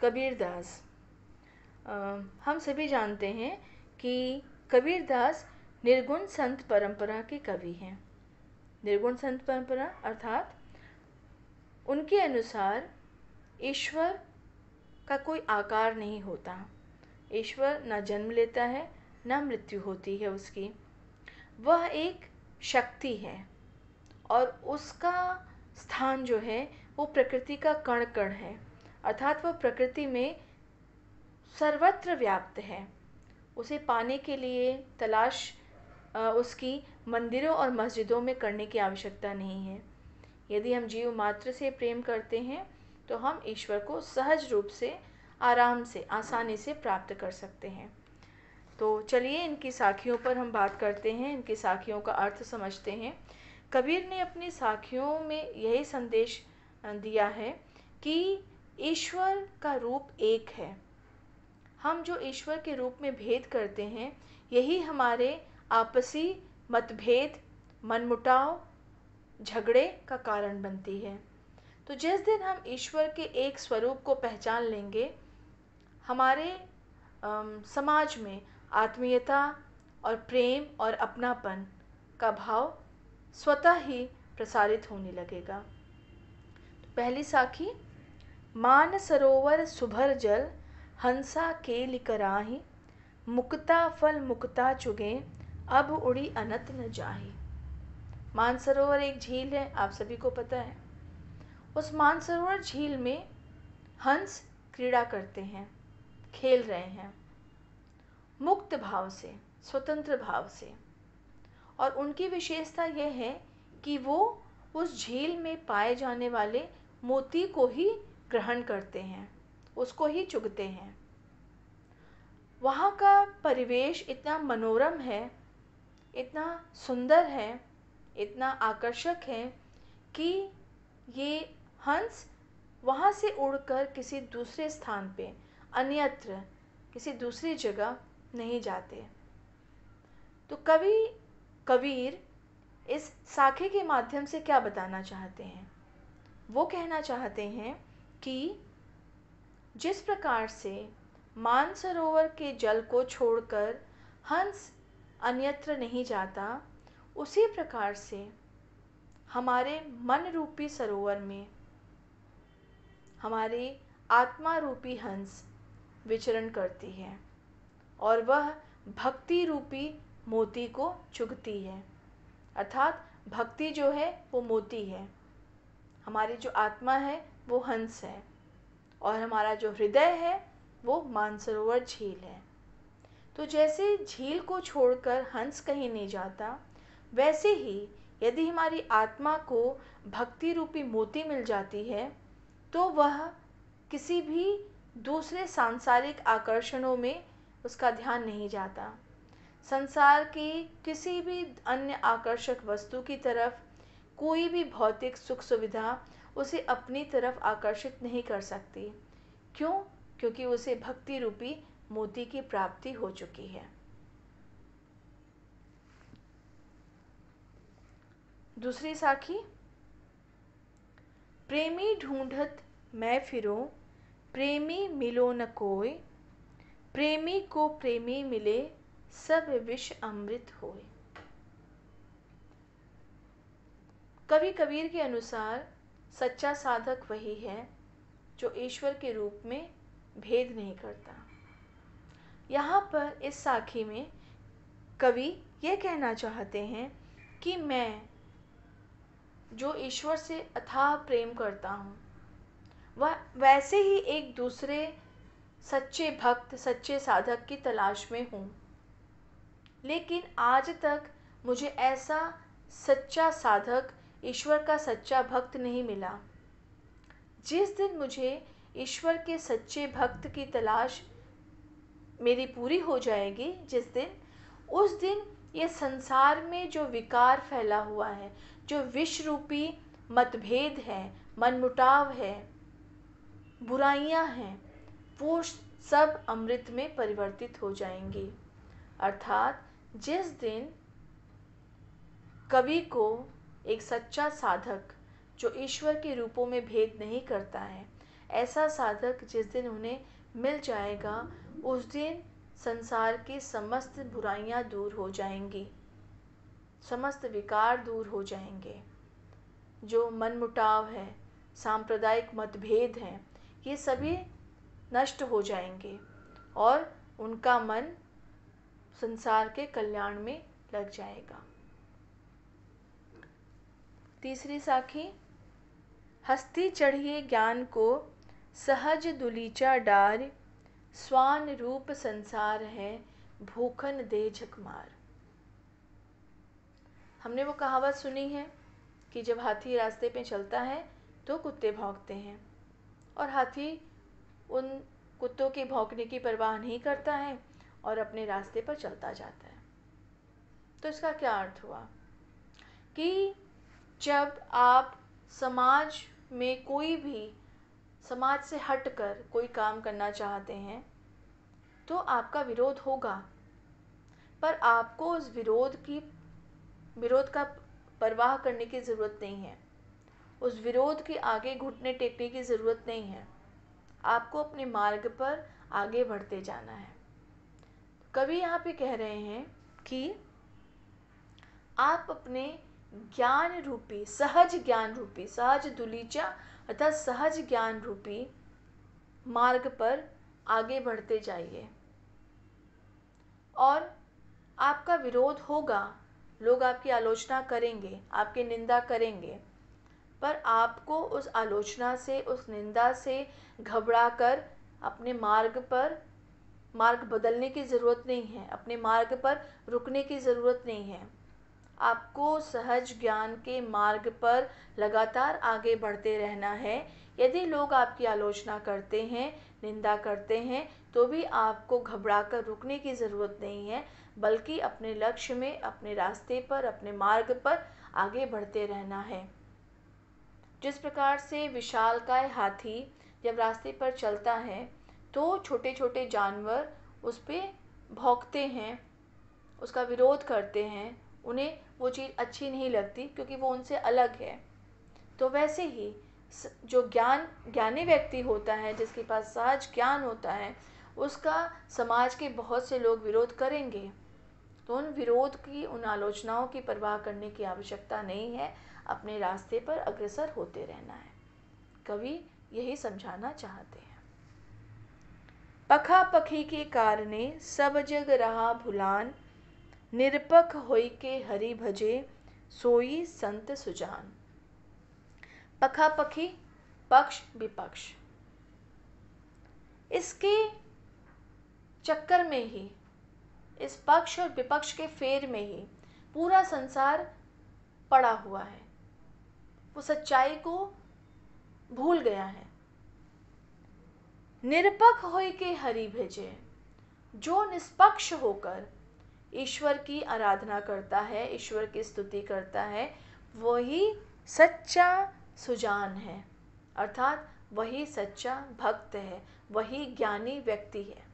कबीरदास। हम सभी जानते हैं कि कबीरदास निर्गुण संत परंपरा के कवि हैं। निर्गुण संत परंपरा अर्थात उनके अनुसार ईश्वर का कोई आकार नहीं होता। ईश्वर न जन्म लेता है न मृत्यु होती है उसकी। वह एक शक्ति है और उसका स्थान जो है वो प्रकृति का कण कण है, अर्थात वह प्रकृति में सर्वत्र व्याप्त है। उसे पाने के लिए तलाश उसकी मंदिरों और मस्जिदों में करने की आवश्यकता नहीं है। यदि हम जीव मात्र से प्रेम करते हैं तो हम ईश्वर को सहज रूप से, आराम से, आसानी से प्राप्त कर सकते हैं। तो चलिए इनकी साखियों पर हम बात करते हैं, इनकी साखियों का अर्थ समझते हैं। कबीर ने अपनी साखियों में यही संदेश दिया है कि ईश्वर का रूप एक है। हम जो ईश्वर के रूप में भेद करते हैं, यही हमारे आपसी मतभेद, मनमुटाव, झगड़े का कारण बनती है। तो जिस दिन हम ईश्वर के एक स्वरूप को पहचान लेंगे, हमारे समाज में आत्मीयता और प्रेम और अपनापन का भाव स्वतः ही प्रसारित होने लगेगा। तो पहली साखी, मान सरोवर सुभर जल हंसा केलि कराहि, मुक्ता फल मुक्ता चुगे अब उड़ी अनत न जाहि। मानसरोवर एक झील है, आप सभी को पता है। उस मानसरोवर झील में हंस क्रीड़ा करते हैं, खेल रहे हैं मुक्त भाव से, स्वतंत्र भाव से। और उनकी विशेषता यह है कि वो उस झील में पाए जाने वाले मोती को ही ग्रहण करते हैं, उसको ही चुगते हैं। वहाँ का परिवेश इतना मनोरम है, इतना सुंदर है, इतना आकर्षक है कि ये हंस वहाँ से उड़कर किसी दूसरे स्थान पे, अन्यत्र किसी दूसरी जगह नहीं जाते। तो कबीर इस साखी के माध्यम से क्या बताना चाहते हैं? वो कहना चाहते हैं कि जिस प्रकार से मानसरोवर के जल को छोड़कर हंस अन्यत्र नहीं जाता, उसी प्रकार से हमारे मन रूपी सरोवर में हमारी आत्मा रूपी हंस विचरण करती है और वह भक्ति रूपी मोती को चुगती है। अर्थात भक्ति जो है वो मोती है, हमारी जो आत्मा है वो हंस है और हमारा जो हृदय है वो मानसरोवर झील है। तो जैसे झील को छोड़कर हंस कहीं नहीं जाता, वैसे ही यदि हमारी आत्मा को भक्ति रूपी मोती मिल जाती है तो वह किसी भी दूसरे सांसारिक आकर्षणों में उसका ध्यान नहीं जाता। संसार की किसी भी अन्य आकर्षक वस्तु की तरफ कोई भी भौतिक सुख सुविधा उसे अपनी तरफ आकर्षित नहीं कर सकती। क्यों? क्योंकि उसे भक्ति रूपी मोती की प्राप्ति हो चुकी है। दूसरी साखी, प्रेमी ढूंढत मैं फिरूं, प्रेमी मिलो न कोय, प्रेमी को प्रेमी मिले सब विष अमृत होए। कवि कबीर के अनुसार सच्चा साधक वही है जो ईश्वर के रूप में भेद नहीं करता। यहाँ पर इस साखी में कवि ये कहना चाहते हैं कि मैं जो ईश्वर से अथाह प्रेम करता हूँ, वह वैसे ही एक दूसरे सच्चे भक्त, सच्चे साधक की तलाश में हूँ। लेकिन आज तक मुझे ऐसा सच्चा साधक, ईश्वर का सच्चा भक्त नहीं मिला। जिस दिन मुझे ईश्वर के सच्चे भक्त की तलाश मेरी पूरी हो जाएगी, जिस दिन, उस दिन ये संसार में जो विकार फैला हुआ है, जो विष रूपी मतभेद है, मनमुटाव है, बुराइयां हैं, वो सब अमृत में परिवर्तित हो जाएंगी। अर्थात जिस दिन कवि को एक सच्चा साधक जो ईश्वर के रूपों में भेद नहीं करता है, ऐसा साधक जिस दिन उन्हें मिल जाएगा, उस दिन संसार की समस्त बुराइयां दूर हो जाएंगी, समस्त विकार दूर हो जाएंगे। जो मनमुटाव है, सांप्रदायिक मतभेद हैं, ये सभी नष्ट हो जाएंगे और उनका मन संसार के कल्याण में लग जाएगा। तीसरी साखी, हस्ती चढ़िए ज्ञान को सहज दुलीचा डार, स्वान रूप संसार है भूखन दे झकमार। हमने वो कहावत सुनी है कि जब हाथी रास्ते पे चलता है तो कुत्ते भौंकते हैं, और हाथी उन कुत्तों के भौंकने की परवाह नहीं करता है और अपने रास्ते पर चलता जाता है। तो इसका क्या अर्थ हुआ कि जब आप समाज में कोई भी समाज से हटकर कोई काम करना चाहते हैं तो आपका विरोध होगा, पर आपको उस विरोध का परवाह करने की ज़रूरत नहीं है, उस विरोध के आगे घुटने टेकने की ज़रूरत नहीं है। आपको अपने मार्ग पर आगे बढ़ते जाना है। कवि यहाँ पे कह रहे हैं कि आप अपने ज्ञान रूपी, सहज ज्ञान रूपी, सहज दुलीचा अर्थात सहज ज्ञान रूपी मार्ग पर आगे बढ़ते जाइए। और आपका विरोध होगा, लोग आपकी आलोचना करेंगे, आपकी निंदा करेंगे, पर आपको उस आलोचना से, उस निंदा से घबराकर अपने मार्ग बदलने की ज़रूरत नहीं है, अपने मार्ग पर रुकने की ज़रूरत नहीं है। आपको सहज ज्ञान के मार्ग पर लगातार आगे बढ़ते रहना है। यदि लोग आपकी आलोचना करते हैं, निंदा करते हैं, तो भी आपको घबराकर रुकने की ज़रूरत नहीं है, बल्कि अपने लक्ष्य में, अपने रास्ते पर, अपने मार्ग पर आगे बढ़ते रहना है। जिस प्रकार से विशालकाय हाथी जब रास्ते पर चलता है तो छोटे छोटे जानवर उस पर भौंकते हैं, उसका विरोध करते हैं, उन्हें वो चीज़ अच्छी नहीं लगती क्योंकि वो उनसे अलग है। तो वैसे ही जो ज्ञानी व्यक्ति होता है, जिसके पास सहज ज्ञान होता है, उसका समाज के बहुत से लोग विरोध करेंगे, तो उन विरोध की, उन आलोचनाओं की परवाह करने की आवश्यकता नहीं है, अपने रास्ते पर अग्रसर होते रहना है। कवि यही समझाना चाहते हैं। पखा पखी के कारणे सब जग रहा भुलान, निरपख होई के हरि भजे सोई संत सुजान। पखा पखी, पक्ष विपक्ष, इसके चक्कर में ही, इस पक्ष और विपक्ष के फेर में ही पूरा संसार पड़ा हुआ है। वो सच्चाई को भूल गया है। निरपख होई के हरि भेजे, जो निष्पक्ष होकर ईश्वर की आराधना करता है, ईश्वर की स्तुति करता है, वही सच्चा सुजान है, अर्थात वही सच्चा भक्त है, वही ज्ञानी व्यक्ति है।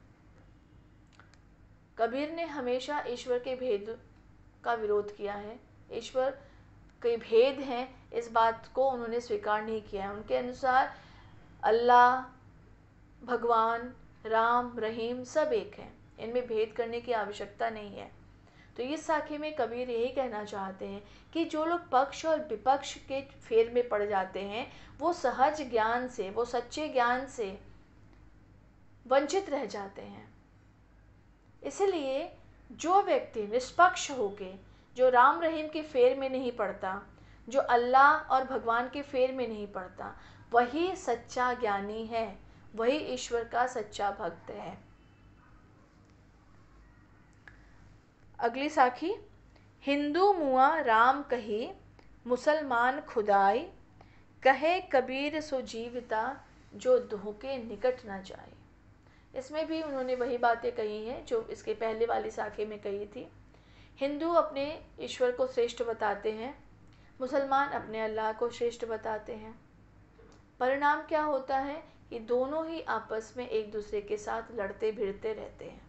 कबीर ने हमेशा ईश्वर के भेद का विरोध किया है। ईश्वर के भेद हैं, इस बात को उन्होंने स्वीकार नहीं किया है। उनके अनुसार अल्लाह, भगवान, राम, रहीम सब एक हैं, इनमें भेद करने की आवश्यकता नहीं है। तो इस साखी में कबीर यही कहना चाहते हैं कि जो लोग पक्ष और विपक्ष के फेर में पड़ जाते हैं, वो सहज ज्ञान से, वो सच्चे ज्ञान से वंचित रह जाते हैं। इसलिए जो व्यक्ति निष्पक्ष होके, जो राम रहीम के फेर में नहीं पड़ता, जो अल्लाह और भगवान के फेर में नहीं पड़ता, वही सच्चा ज्ञानी है, वही ईश्वर का सच्चा भक्त है। अगली साखी, हिंदू मुआ राम कही, मुसलमान खुदाई, कहे कबीर सो जीविता, जो धोखे निकट न जाए। इसमें भी उन्होंने वही बातें कही हैं जो इसके पहले वाली साखी में कही थी। हिंदू अपने ईश्वर को श्रेष्ठ बताते हैं, मुसलमान अपने अल्लाह को श्रेष्ठ बताते हैं। परिणाम क्या होता है कि दोनों ही आपस में एक दूसरे के साथ लड़ते भिड़ते रहते हैं।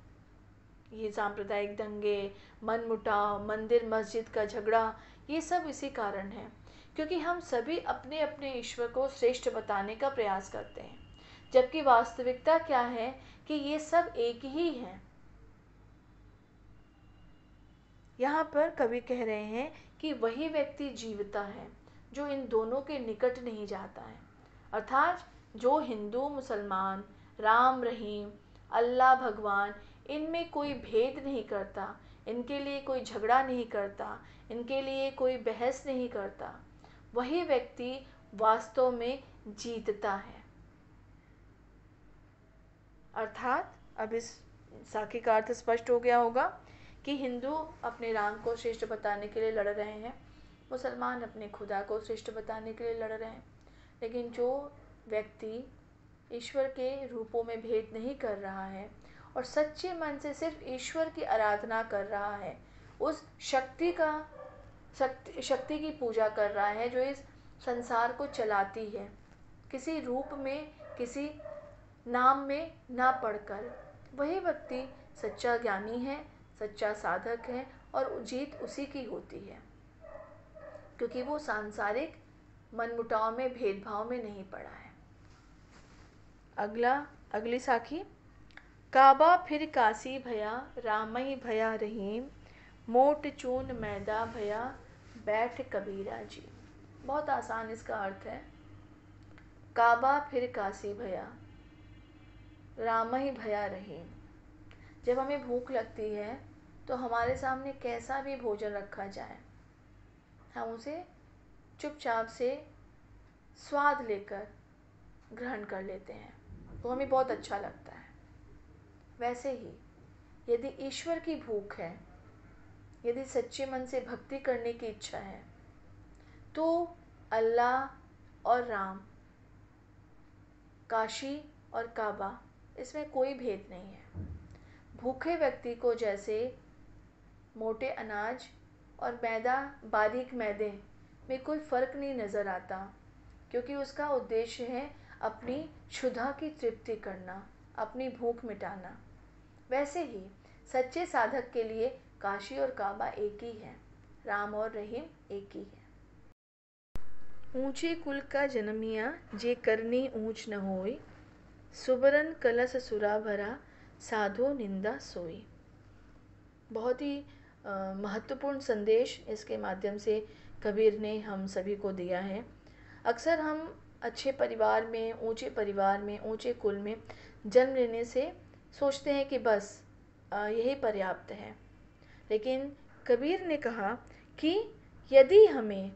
ये सांप्रदायिक दंगे, मनमुटाव, मंदिर मस्जिद का झगड़ा, ये सब इसी कारण है, क्योंकि हम सभी अपने अपने ईश्वर को श्रेष्ठ बताने का प्रयास करते हैं। जबकि वास्तविकता क्या है कि ये सब एक ही हैं। यहाँ पर कवि कह रहे हैं कि वही व्यक्ति जीवता है जो इन दोनों के निकट नहीं जाता है, अर्थात जो हिंदू मुसलमान, राम रहीम, अल्लाह भगवान, इनमें कोई भेद नहीं करता, इनके लिए कोई झगड़ा नहीं करता, इनके लिए कोई बहस नहीं करता, वही व्यक्ति वास्तव में जीतता है। अर्थात अब इस साखी का अर्थ स्पष्ट हो गया होगा कि हिंदू अपने राम को श्रेष्ठ बताने के लिए लड़ रहे हैं, मुसलमान अपने खुदा को श्रेष्ठ बताने के लिए लड़ रहे हैं, लेकिन जो व्यक्ति ईश्वर के रूपों में भेद नहीं कर रहा है और सच्चे मन से सिर्फ ईश्वर की आराधना कर रहा है, उस शक्ति की पूजा कर रहा है जो इस संसार को चलाती है, किसी रूप में, किसी नाम में ना पढ़कर, वही व्यक्ति सच्चा ज्ञानी है, सच्चा साधक है और जीत उसी की होती है, क्योंकि वो सांसारिक मनमुटाव में, भेदभाव में नहीं पड़ा है। अगली साखी। काबा फिर काशी भया, रामई भया रहीम, मोट चून मैदा भया, बैठ कबीरा जी। बहुत आसान इसका अर्थ है। काबा फिर काशी भया, रामई भया रहीम। जब हमें भूख लगती है तो हमारे सामने कैसा भी भोजन रखा जाए, हम उसे चुपचाप से स्वाद लेकर ग्रहण कर लेते हैं, तो हमें बहुत अच्छा लगता है। वैसे ही यदि ईश्वर की भूख है, यदि सच्चे मन से भक्ति करने की इच्छा है, तो अल्लाह और राम, काशी और काबा, इसमें कोई भेद नहीं है। भूखे व्यक्ति को जैसे मोटे अनाज और मैदा, बारीक मैदे में कोई फ़र्क नहीं नज़र आता, क्योंकि उसका उद्देश्य है अपनी क्षुधा की तृप्ति करना, अपनी भूख मिटाना। वैसे ही सच्चे साधक के लिए काशी और काबा एक ही है, राम और रहीम एक ही है। ऊंचे कुल का जन्मिया, जे करनी ऊंच न होई, सुबरन कलश सुरा भरा, साधो निंदा सोई। बहुत ही महत्वपूर्ण संदेश इसके माध्यम से कबीर ने हम सभी को दिया है। अक्सर हम अच्छे परिवार में, ऊंचे परिवार में, ऊंचे कुल में जन्म लेने से सोचते हैं कि बस यही पर्याप्त है, लेकिन कबीर ने कहा कि यदि हमें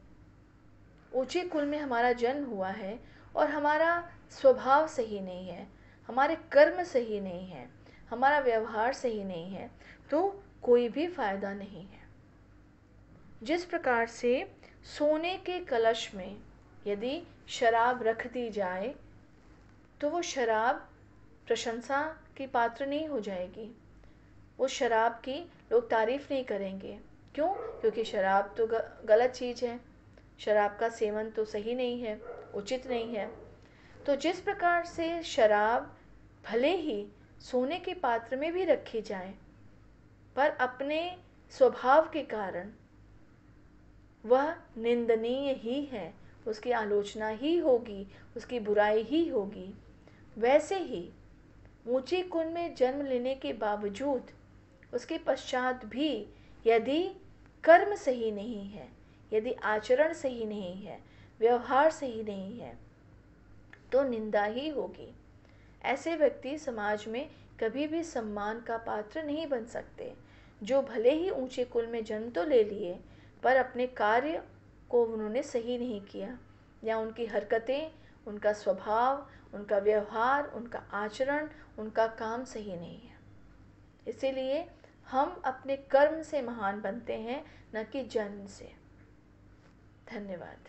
ऊंचे कुल में हमारा जन्म हुआ है और हमारा स्वभाव सही नहीं है, हमारे कर्म सही नहीं है, हमारा व्यवहार सही नहीं है, तो कोई भी फ़ायदा नहीं है। जिस प्रकार से सोने के कलश में यदि शराब रख दी जाए तो वो शराब प्रशंसा की पात्र नहीं हो जाएगी, उस शराब की लोग तारीफ़ नहीं करेंगे। क्यों? क्योंकि शराब तो गलत चीज़ है, शराब का सेवन तो सही नहीं है, उचित नहीं है। तो जिस प्रकार से शराब भले ही सोने के पात्र में भी रखी जाए, पर अपने स्वभाव के कारण वह निंदनीय ही है, उसकी आलोचना ही होगी, उसकी बुराई ही होगी। वैसे ही ऊंचे कुल में जन्म लेने के बावजूद उसके पश्चात भी यदि कर्म सही नहीं है, यदि आचरण सही नहीं है, व्यवहार सही नहीं है, तो निंदा ही होगी। ऐसे व्यक्ति समाज में कभी भी सम्मान का पात्र नहीं बन सकते, जो भले ही ऊंचे कुल में जन्म तो ले लिए पर अपने कार्य को उन्होंने सही नहीं किया, या उनकी हरकतें, उनका स्वभाव, उनका व्यवहार, उनका आचरण, उनका काम सही नहीं है। इसीलिए हम अपने कर्म से महान बनते हैं, न कि जन्म से। धन्यवाद।